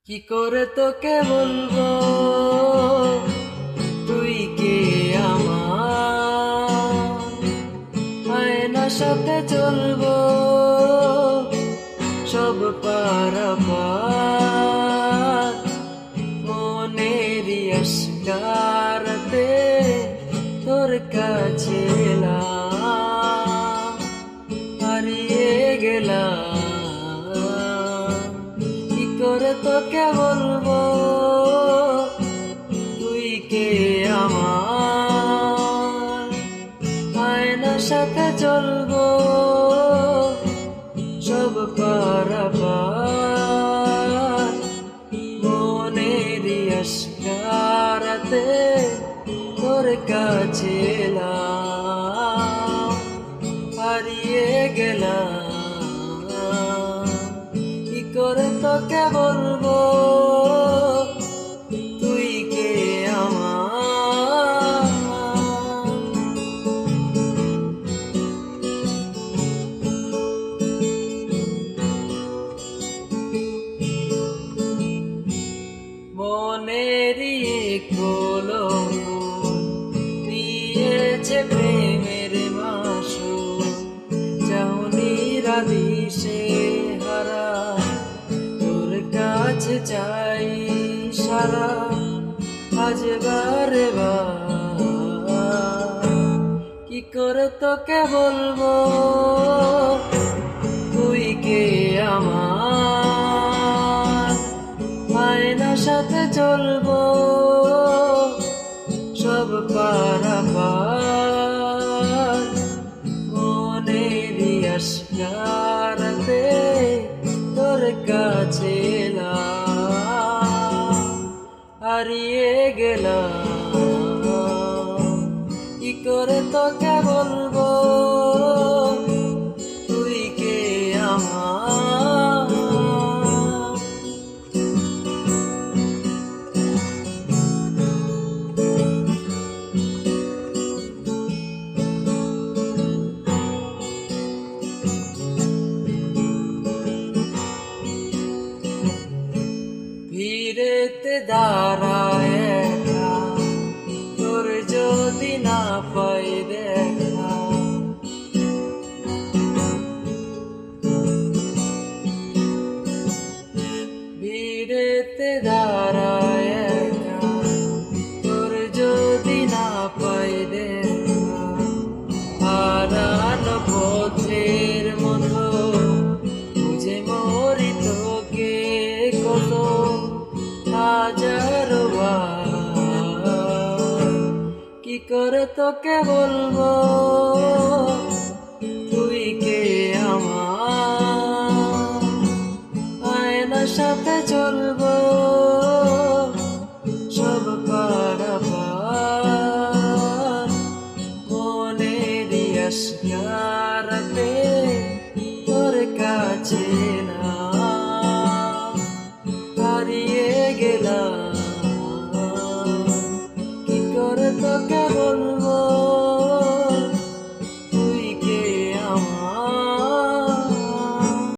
কি করে তোকে বলবো তুই কে আমার আয়নার সাথে চলবো সব পারাপার মনেরই আশকারাতে তোর কাছে এলাম হারিয়ে গেলাম কি করে তোকে বলবো তুই কে আমার আয়নার সাথে চলবো সব পারাপার মনেরই আশকারাতে তোর কাছে এলাম হারিয়ে গেলাম কি করে তোকে বলবো তুই কে আমার মনেরই কলম দিয়েছে প্রেমের মাসুর চাউনি রাধিসে হারা তোর কাছে চাই সারা আজ বারে বার কি করে তোকে বলবো তুই কে আমার আয়নার সাথে চলবো সব পারাপার মনেরই আশকারাতে তোর কাছে এলাম হারিয়ে গেলাম কি করে তোকে বলবো তুই কে আমার ভিড়েতে দাঁড়ায় একা তোর যদি না পাই দেখা ভিড়েতে দাঁড়ায় একা তোর যদি না পাই দেখা হারানো পথের মতো বুঝে মরি তোকে কত হাজারো বার কি করে তোকে বলবো